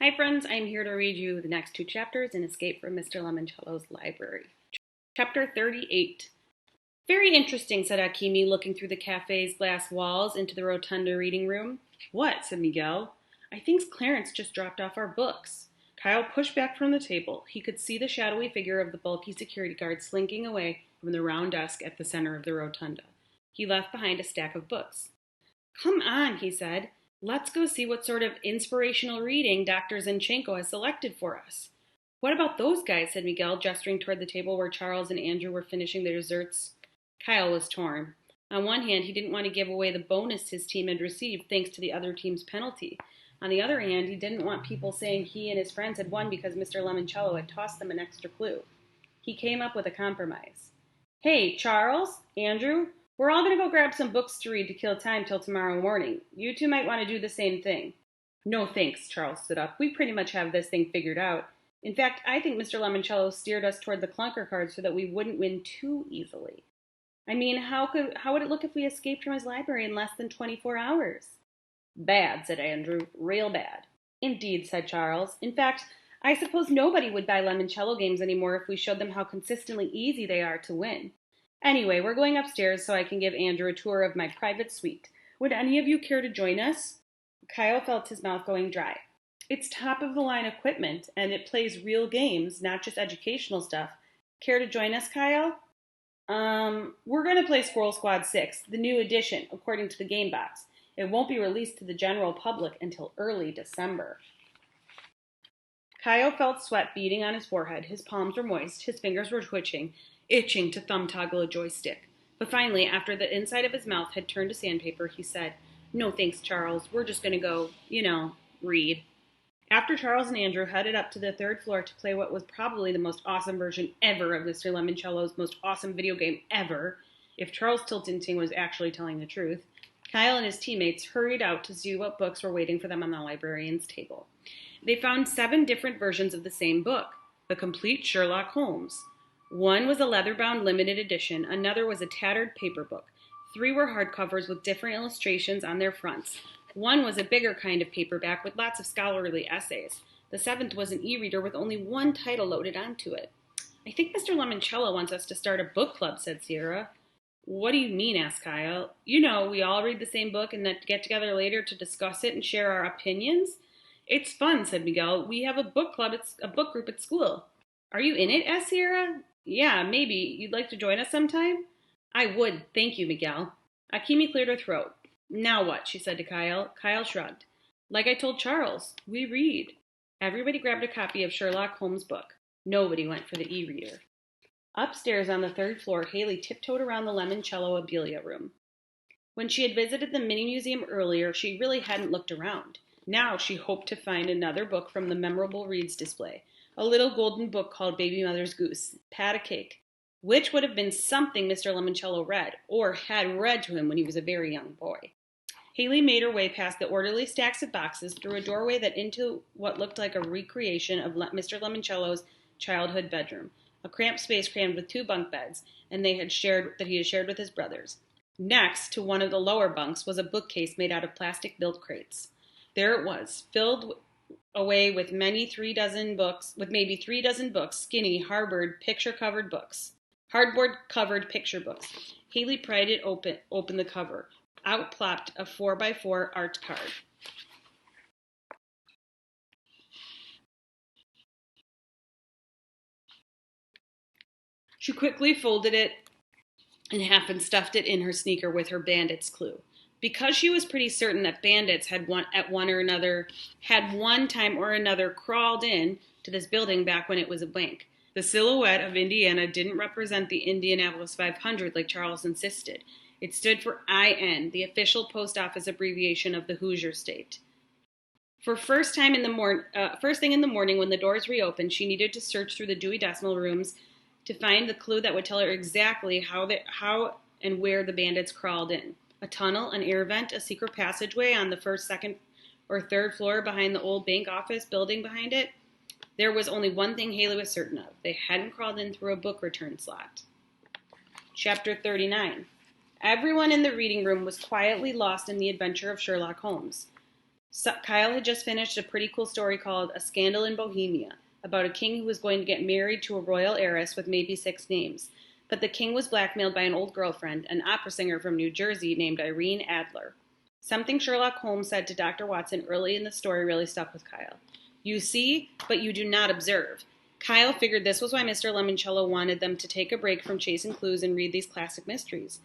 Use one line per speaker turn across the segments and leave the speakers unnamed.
Hi friends, I'm here to read you the next two chapters in Escape from Mr. Lemoncello's library. Chapter 38. Very interesting, said Akimi, looking through the cafe's glass walls into the rotunda reading room. What? Said Miguel. I think Clarence just dropped off our books. Kyle pushed back from the table. He could see the shadowy figure of the bulky security guard slinking away from the round desk at the center of the rotunda. He left behind a stack of books. Come on, he said. Let's go see what sort of inspirational reading Dr. Zinchenko has selected for us. What about those guys? Said Miguel, gesturing toward the table where Charles and Andrew were finishing their desserts. Kyle was torn. On one hand, he didn't want to give away the bonus his team had received thanks to the other team's penalty. On the other hand, he didn't want people saying he and his friends had won because Mr. Lemoncello had tossed them an extra clue. He came up with a compromise. Hey, Charles, Andrew, we're all going to go grab some books to read to kill time till tomorrow morning. You two might want to do the same thing. No thanks, Charles stood up. We pretty much have this thing figured out. In fact, I think Mr. Lemoncello steered us toward the clunker card so that we wouldn't win too easily. I mean, how would it look if we escaped from his library in less than 24 hours? Bad, said Andrew. Real bad. Indeed, said Charles. In fact, I suppose nobody would buy Lemoncello games anymore if we showed them how consistently easy they are to win. Anyway, we're going upstairs so I can give Andrew a tour of my private suite. Would any of you care to join us? Kyle felt his mouth going dry. It's top-of-the-line equipment, and it plays real games, not just educational stuff. Care to join us, Kyle? We're going to play Squirrel Squad 6, the new edition, according to the game box. It won't be released to the general public until early December. Kyle felt sweat beading on his forehead. His palms were moist, his fingers were twitching, itching to thumb toggle a joystick. But finally, after the inside of his mouth had turned to sandpaper, he said, No thanks, Charles. We're just going to go, read. After Charles and Andrew headed up to the third floor to play what was probably the most awesome version ever of Mr. Lemoncello's most awesome video game ever, if Charles Tiltington was actually telling the truth, Kyle and his teammates hurried out to see what books were waiting for them on the librarian's table. They found 7 different versions of the same book, The Complete Sherlock Holmes. One was a leather-bound limited edition, another was a tattered paper book. 3 were hardcovers with different illustrations on their fronts. One was a bigger kind of paperback with lots of scholarly essays. The 7th was an e-reader with only one title loaded onto it. I think Mr. Lemoncello wants us to start a book club, said Sierra. What do you mean, asked Kyle. You know, we all read the same book and then get together later to discuss it and share our opinions. It's fun, said Miguel. We have a book club, it's a book group at school. Are you in it? Asked Sierra. Yeah, maybe. You'd like to join us sometime? I would, thank you, Miguel. Akimi cleared her throat. Now what? She said to Kyle. Kyle shrugged. Like I told Charles, we read. Everybody grabbed a copy of Sherlock Holmes' book. Nobody went for the e-reader. Upstairs on the 3rd floor, Haley tiptoed around the Lemoncello Abelia room. When she had visited the mini museum earlier, she really hadn't looked around. Now she hoped to find another book from the memorable Reads display, a little golden book called Baby Mother's Goose, Pat a Cake, which would have been something Mr. Lemoncello read, or had read to him when he was a very young boy. Haley made her way past the orderly stacks of boxes through a doorway that into what looked like a recreation of Mr. Lemoncello's childhood bedroom, a cramped space crammed with 2 bunk beds, and he had shared with his brothers. Next to one of the lower bunks was a bookcase made out of plastic built crates. There it was, filled away with maybe 3 dozen books, skinny, hardboard picture-covered picture books. Haley pried it open the cover. Out plopped a 4x4 art card. She quickly folded it in half and stuffed it in her sneaker with her bandit's clue. Because she was pretty certain that bandits had one time or another crawled in to this building back when it was a bank. The silhouette of Indiana didn't represent the Indianapolis 500 like Charles insisted. It stood for IN, the official post office abbreviation of the Hoosier State. For first thing in the morning when the doors reopened, she needed to search through the Dewey Decimal rooms to find the clue that would tell her exactly how and where the bandits crawled in. A tunnel, an air vent, a secret passageway on the 1st, 2nd, or 3rd floor behind the old bank office building behind it. There was only one thing Haley was certain of. They hadn't crawled in through a book return slot. Chapter 39. Everyone in the reading room was quietly lost in the adventure of Sherlock Holmes. So, Kyle had just finished a pretty cool story called A Scandal in Bohemia, about a king who was going to get married to a royal heiress with maybe 6 names. But the king was blackmailed by an old girlfriend, an opera singer from New Jersey named Irene Adler. Something Sherlock Holmes said to Dr. Watson early in the story really stuck with Kyle. You see, but you do not observe. Kyle figured this was why Mr. Lemoncello wanted them to take a break from chasing clues and read these classic mysteries.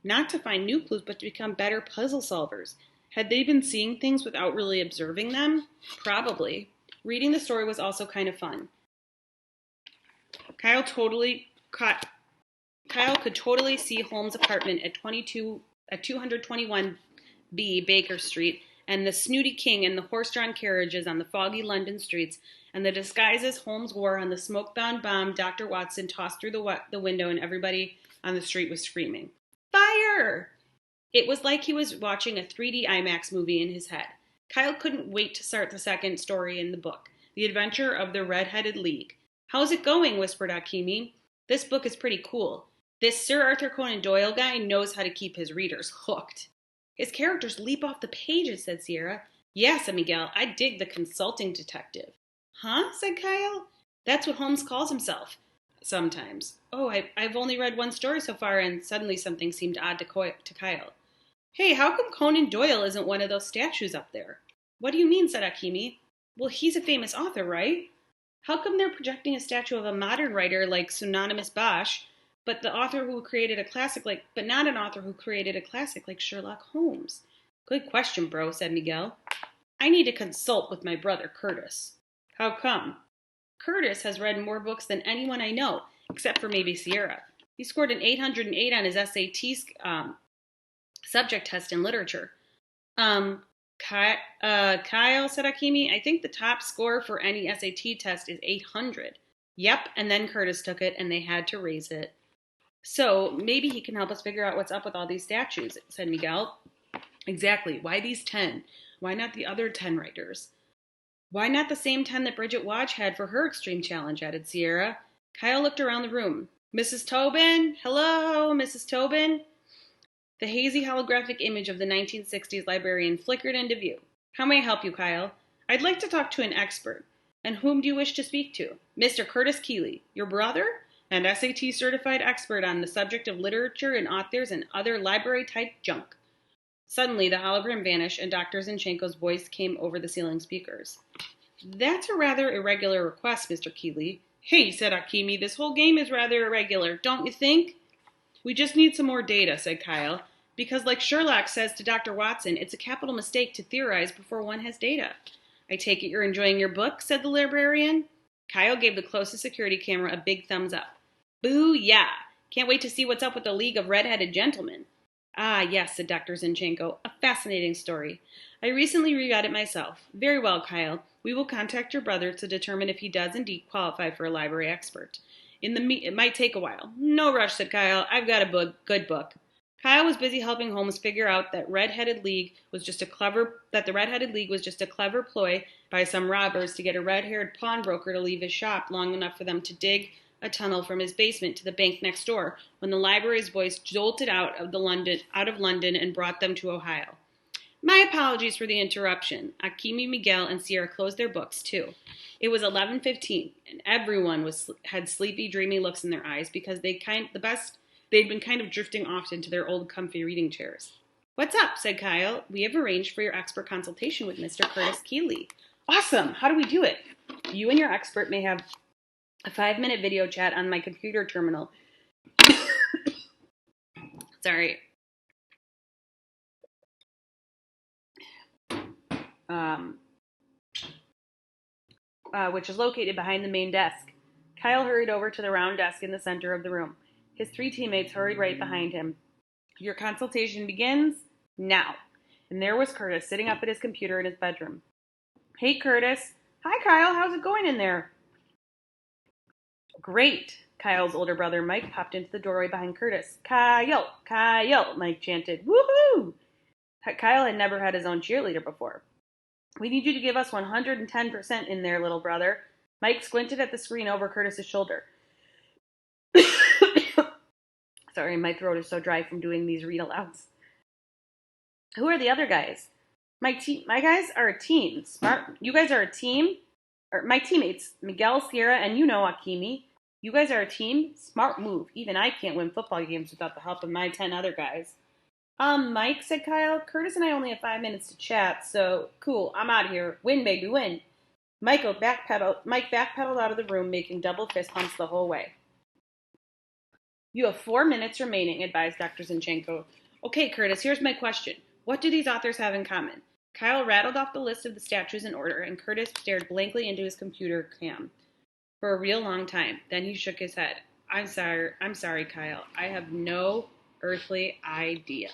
Not to find new clues, but to become better puzzle solvers. Had they been seeing things without really observing them? Probably. Reading the story was also kind of fun. Kyle could totally see Holmes' apartment at 221B Baker Street, and the snooty king and the horse-drawn carriages on the foggy London streets, and the disguises Holmes wore on the smoke-bound bomb Dr. Watson tossed through the window, and everybody on the street was screaming, "Fire!" It was like he was watching a 3D IMAX movie in his head. Kyle couldn't wait to start the second story in the book, The Adventure of the Red-Headed League. "How's it going?" whispered Akimi. "This book is pretty cool. This Sir Arthur Conan Doyle guy knows how to keep his readers hooked." "His characters leap off the pages," said Sierra. "Yeah," said Miguel. "I dig the consulting detective." "Huh?" said Kyle. "That's what Holmes calls himself. Sometimes." "Oh, I've only read one story so far," and suddenly something seemed odd to Kyle. "Hey, how come Conan Doyle isn't one of those statues up there?" "What do you mean?" said Akimi. "Well, he's a famous author, right? How come they're projecting a statue of a modern writer like Synonymous Bosch, but not an author who created a classic like Sherlock Holmes?" "Good question, bro," said Miguel. "I need to consult with my brother Curtis." "How come?" "Curtis has read more books than anyone I know, except for maybe Sierra. He scored an 808 on his SAT subject test in literature." Kyle, said Akimi, "I think the top score for any SAT test is 800. "Yep, and then Curtis took it, and they had to raise it." "So, maybe he can help us figure out what's up with all these statues," said Miguel. "Exactly. Why these 10? Why not the other 10 writers?" "Why not the same 10 that Bridget Wadge had for her extreme challenge?" added Sierra. Kyle looked around the room. "Mrs. Tobin? Hello, Mrs. Tobin?" The hazy holographic image of the 1960s librarian flickered into view. "How may I help you, Kyle?" "I'd like to talk to an expert." "And whom do you wish to speak to?" "Mr. Curtis Keeley, your brother, and SAT certified expert on the subject of literature and authors and other library-type junk." Suddenly, the hologram vanished, and Dr. Zinchenko's voice came over the ceiling speakers. "That's a rather irregular request, Mr. Keeley." "Hey," said Akimi, "this whole game is rather irregular, don't you think?" "We just need some more data," said Kyle. "Because, like Sherlock says to Dr. Watson, it's a capital mistake to theorize before one has data." "I take it you're enjoying your book," said the librarian. Kyle gave the closest security camera a big thumbs up. "Boo, yeah! Can't wait to see what's up with the League of Red-Headed Gentlemen." "Ah, yes," said Dr. Zinchenko. "A fascinating story. I recently reread it myself. Very well, Kyle. We will contact your brother to determine if he does indeed qualify for a library expert. It might take a while." "No rush," said Kyle. "I've got a good book." Kyle was busy helping Holmes figure out that the Red-Headed League was just a clever ploy by some robbers to get a red-haired pawnbroker to leave his shop long enough for them to dig a tunnel from his basement to the bank next door, when the library's voice jolted out of London and brought them to Ohio. My apologies for the interruption. Akimi, Miguel, and Sierra closed their books, too. It was 11:15, and everyone had sleepy, dreamy looks in their eyes because they'd been kind of drifting off into their old comfy reading chairs. "What's up?" said Kyle. "We have arranged for your expert consultation with Mr. Curtis Keeley." "Awesome! How do we do it?" "You and your expert may have a 5-minute video chat on my computer terminal." Sorry. Which is located behind the main desk. Kyle hurried over to the round desk in the center of the room. His 3 teammates hurried right behind him. "Your consultation begins now." And there was Curtis, sitting up at his computer in his bedroom. "Hey, Curtis." "Hi, Kyle. How's it going in there?" "Great." Kyle's older brother, Mike, popped into the doorway behind Curtis. "Kyle, Kyle," Mike chanted. "Woohoo!" Kyle had never had his own cheerleader before. "We need you to give us 110% in there, little brother." Mike squinted at the screen over Curtis's shoulder. Sorry, my throat is so dry from doing these read-alouds. "Who are the other guys?" My guys are a team. Smart. You guys are a team. Or my teammates, Miguel, Sierra, and Akimi. You guys are a team. Smart move. Even I can't win football games without the help of my 10 other guys. Mike, said Kyle, Curtis and I only have 5 minutes to chat, so cool, I'm out of here. Win, baby, win. Mike backpedaled out of the room, making double fist pumps the whole way. You have 4 minutes remaining, advised Dr. Zinchenko. Okay, Curtis, here's my question. What do these authors have in common? Kyle rattled off the list of the statues in order, and Curtis stared blankly into his computer cam for a real long time. Then he shook his head. I'm sorry, Kyle. I have no earthly idea.